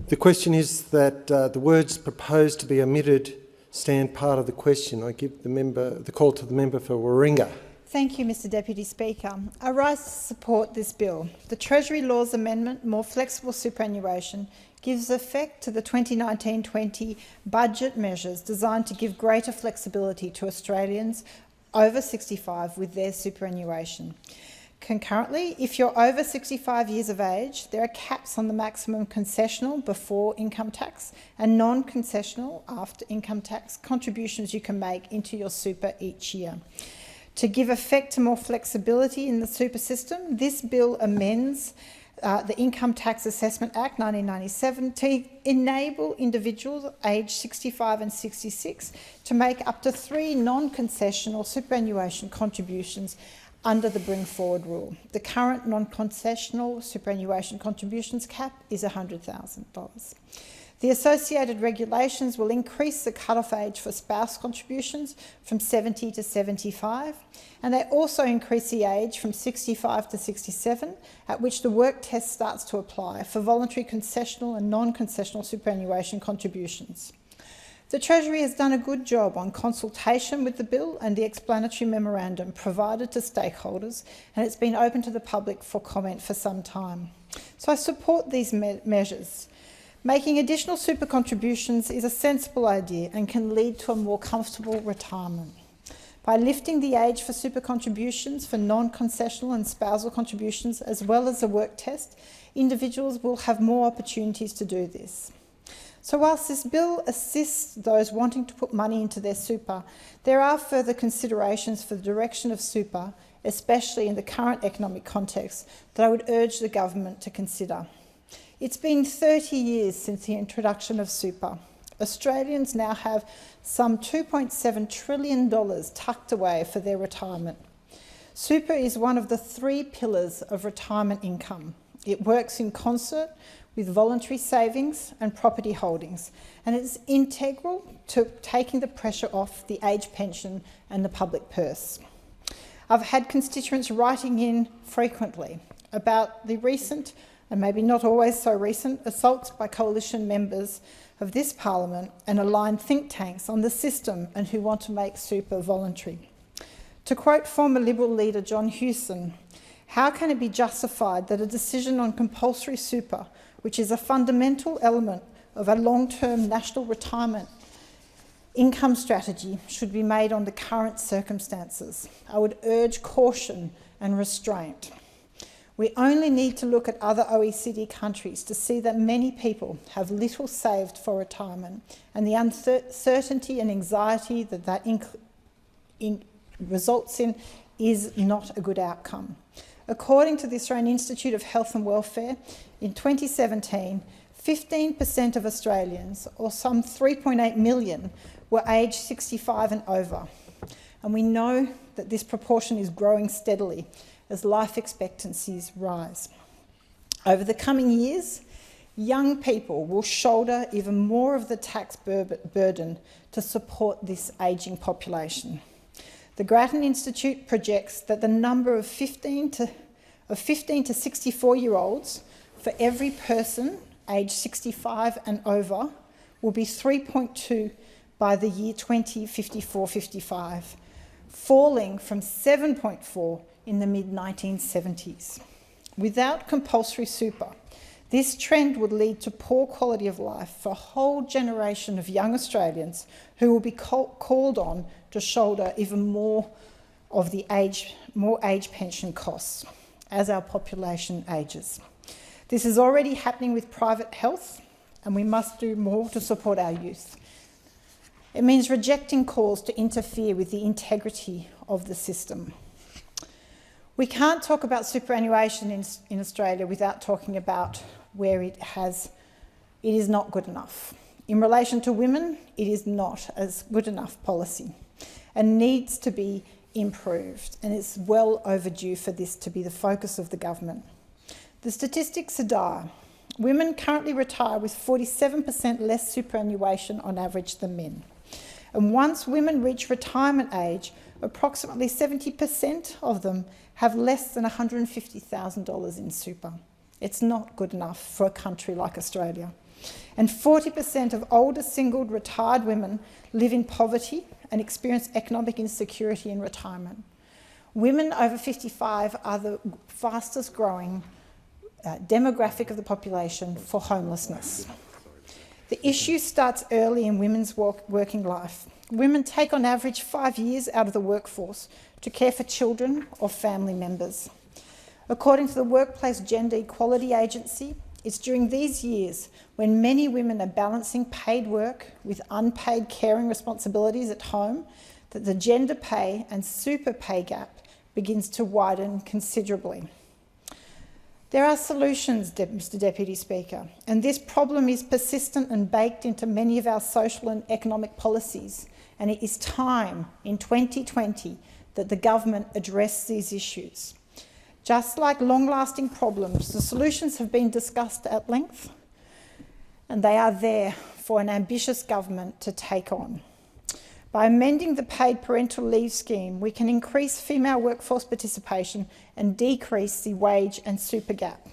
The question is that the words proposed to be omitted stand part of the question. I give the call to the member for Warringah. Thank you, Mr Deputy Speaker. I rise to support this bill. The Treasury Laws Amendment, More Flexible Superannuation, gives effect to the 2019-20 budget measures designed to give greater flexibility to Australians over 65 with their superannuation. Concurrently, if you're over 65 years of age, there are caps on the maximum concessional before income tax and non-concessional after income tax contributions you can make into your super each year. To give effect to more flexibility in the super system, this bill amends the Income Tax Assessment Act 1997 to enable individuals aged 65 and 66 to make up to 3 non-concessional superannuation contributions under the Bring Forward rule. The current non-concessional superannuation contributions cap is $100,000. The associated regulations will increase the cut-off age for spouse contributions from 70 to 75, and they also increase the age from 65 to 67, at which the work test starts to apply for voluntary concessional and non-concessional superannuation contributions. The Treasury has done a good job on consultation with the bill and the explanatory memorandum provided to stakeholders, and it's been open to the public for comment for some time. So I support these measures. Making additional super contributions is a sensible idea and can lead to a more comfortable retirement. By lifting the age for super contributions for non-concessional and spousal contributions, as well as the work test, individuals will have more opportunities to do this. So whilst this bill assists those wanting to put money into their super, there are further considerations for the direction of super, especially in the current economic context, that I would urge the government to consider. It's been 30 years since the introduction of super. Australians now have some $2.7 trillion tucked away for their retirement. Super is one of the 3 pillars of retirement income. It works in concert with voluntary savings and property holdings, and it is integral to taking the pressure off the age pension and the public purse. I've had constituents writing in frequently about the recent, and maybe not always so recent, assaults by coalition members of this parliament and aligned think tanks on the system and who want to make super voluntary. To quote former Liberal leader John Hewson, "How can it be justified that a decision on compulsory super, which is a fundamental element of a long-term national retirement income strategy, should be made on the current circumstances?" I would urge caution and restraint. We only need to look at other OECD countries to see that many people have little saved for retirement, and the uncertainty and anxiety that results in is not a good outcome. According to the Australian Institute of Health and Welfare, in 2017, 15% of Australians, or some 3.8 million, were aged 65 and over. And we know that this proportion is growing steadily as life expectancies rise. Over the coming years, young people will shoulder even more of the tax burden to support this ageing population. The Grattan Institute projects that the number of 15 to 64-year-olds for every person aged 65 and over will be 3.2 by the year 2054-55, falling from 7.4 in the mid-1970s. Without compulsory super, this trend would lead to poor quality of life for a whole generation of young Australians who will be called on to shoulder even more of the age pension costs as our population ages. This is already happening with private health, and we must do more to support our youth. It means rejecting calls to interfere with the integrity of the system. We can't talk about superannuation in Australia without talking about where it is not good enough. In relation to women, it is not as good enough policy and needs to be improved, and it's well overdue for this to be the focus of the government. The statistics are dire. Women currently retire with 47% less superannuation on average than men. And once women reach retirement age, approximately 70% of them have less than $150,000 in super. It's not good enough for a country like Australia. And 40% of older, singled, retired women live in poverty and experience economic insecurity in retirement. Women over 55 are the fastest growing demographic of the population for homelessness. The issue starts early in women's working life. Women take on average 5 years out of the workforce to care for children or family members. According to the Workplace Gender Equality Agency, it's during these years when many women are balancing paid work with unpaid caring responsibilities at home that the gender pay and super pay gap begins to widen considerably. There are solutions, Mr Deputy Speaker, and this problem is persistent and baked into many of our social and economic policies, and it is time in 2020 that the government address these issues. Just like long-lasting problems, the solutions have been discussed at length, and they are there for an ambitious government to take on. By amending the paid parental leave scheme, we can increase female workforce participation and decrease the wage and super gap.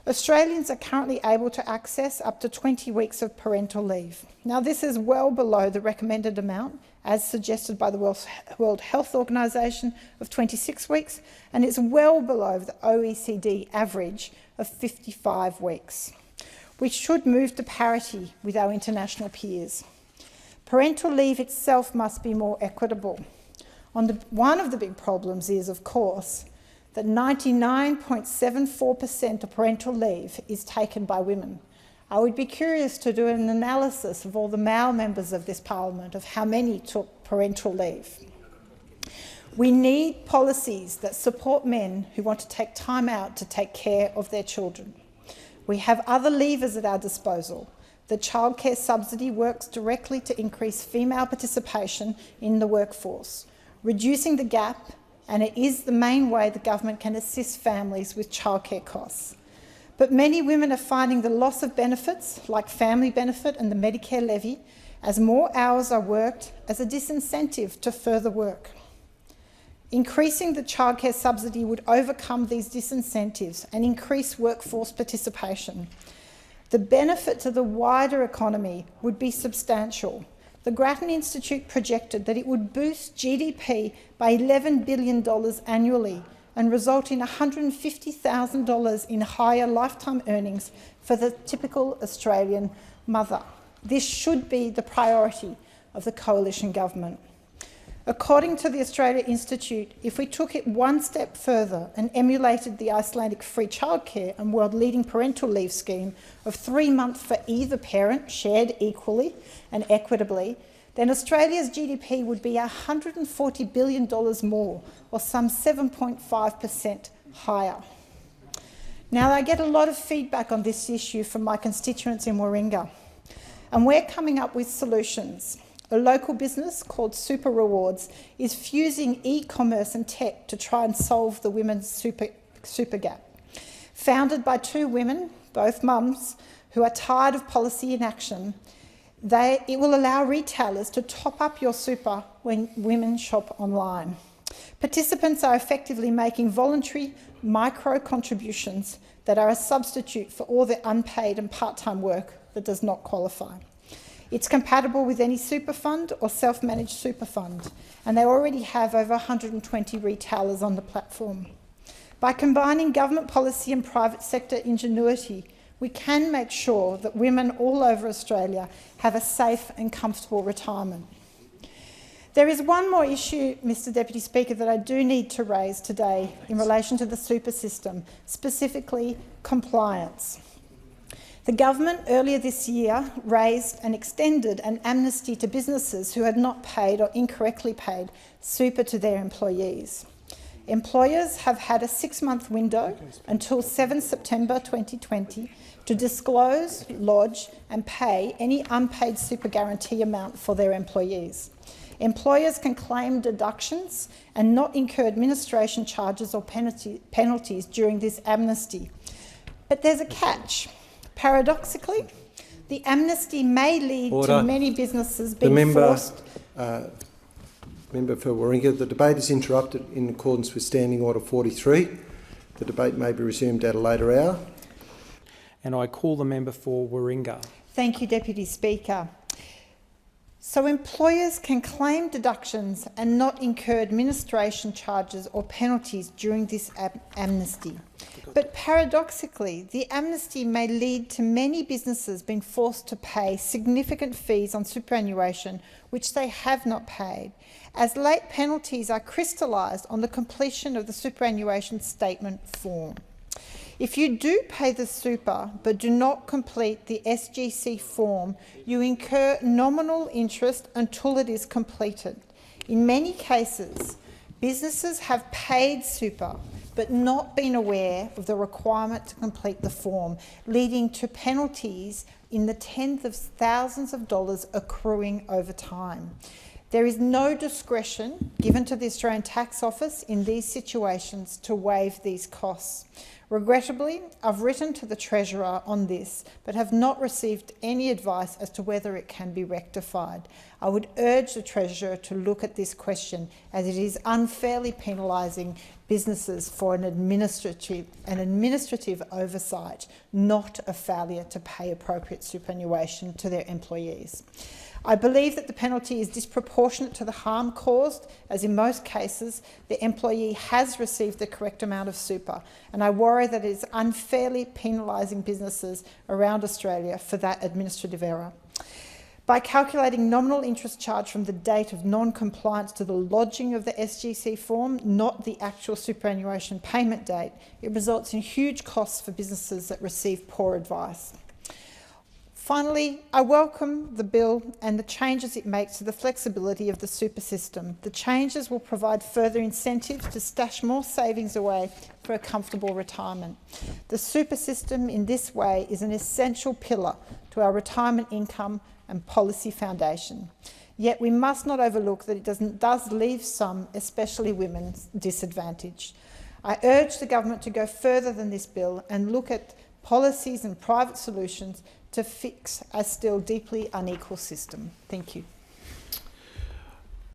Australians are currently able to access up to 20 weeks of parental leave. Now, this is well below the recommended amount, as suggested by the World Health Organization, of 26 weeks, and it's well below the OECD average of 55 weeks, which should move to parity with our international peers. Parental leave itself must be more equitable. One of the big problems is, of course, that 99.74% of parental leave is taken by women. I would be curious to do an analysis of all the male members of this parliament of how many took parental leave. We need policies that support men who want to take time out to take care of their children. We have other levers at our disposal. The childcare subsidy works directly to increase female participation in the workforce, reducing the gap, and it is the main way the government can assist families with childcare costs. But many women are finding the loss of benefits, like family benefit and the Medicare levy, as more hours are worked, as a disincentive to further work. Increasing the childcare subsidy would overcome these disincentives and increase workforce participation. The benefit to the wider economy would be substantial. The Grattan Institute projected that it would boost GDP by $11 billion annually and result in $150,000 in higher lifetime earnings for the typical Australian mother. This should be the priority of the coalition government. According to the Australia Institute, if we took it one step further and emulated the Icelandic free childcare and world-leading parental leave scheme of 3 months for either parent, shared equally and equitably, then Australia's GDP would be $140 billion more, or some 7.5% higher. Now, I get a lot of feedback on this issue from my constituents in Warringah, and we're coming up with solutions. A local business called Super Rewards is fusing e-commerce and tech to try and solve the women's super gap. Founded by 2 women, both mums, who are tired of policy inaction, it will allow retailers to top up your super when women shop online. Participants are effectively making voluntary micro contributions that are a substitute for all the unpaid and part-time work that does not qualify. It's compatible with any super fund or self-managed super fund, and they already have over 120 retailers on the platform. By combining government policy and private sector ingenuity, we can make sure that women all over Australia have a safe and comfortable retirement. There is one more issue, Mr Deputy Speaker, that I do need to raise today in relation to the super system, specifically compliance. The government earlier this year raised and extended an amnesty to businesses who had not paid or incorrectly paid super to their employees. Employers have had a 6-month window until 7 September 2020 to disclose, lodge and pay any unpaid super guarantee amount for their employees. Employers can claim deductions and not incur administration charges or penalties during this amnesty. But there's a catch. Paradoxically, the amnesty may lead to many businesses being forced... Member for Warringah, the debate is interrupted in accordance with Standing Order 43. The debate may be resumed at a later hour. And I call the member for Warringah. Thank you, Deputy Speaker. So employers can claim deductions and not incur administration charges or penalties during this amnesty. But paradoxically, the amnesty may lead to many businesses being forced to pay significant fees on superannuation which they have not paid, as late penalties are crystallised on the completion of the superannuation statement form. If you do pay the super but do not complete the SGC form, you incur nominal interest until it is completed. In many cases, businesses have paid super but not been aware of the requirement to complete the form, leading to penalties in the tens of thousands of dollars accruing over time. There is no discretion given to the Australian Tax Office in these situations to waive these costs. Regrettably, I've written to the Treasurer on this, but have not received any advice as to whether it can be rectified. I would urge the Treasurer to look at this question, as it is unfairly penalising businesses for an administrative oversight, not a failure to pay appropriate superannuation to their employees. I believe that the penalty is disproportionate to the harm caused, as in most cases the employee has received the correct amount of super, and I worry that it is unfairly penalising businesses around Australia for that administrative error. By calculating nominal interest charge from the date of non-compliance to the lodging of the SGC form, not the actual superannuation payment date, it results in huge costs for businesses that receive poor advice. Finally, I welcome the bill and the changes it makes to the flexibility of the super system. The changes will provide further incentives to stash more savings away for a comfortable retirement. The super system in this way is an essential pillar to our retirement income and policy foundation. Yet we must not overlook that it does leave some, especially women, disadvantaged. I urge the government to go further than this bill and look at policies and private solutions to fix a still deeply unequal system. Thank you.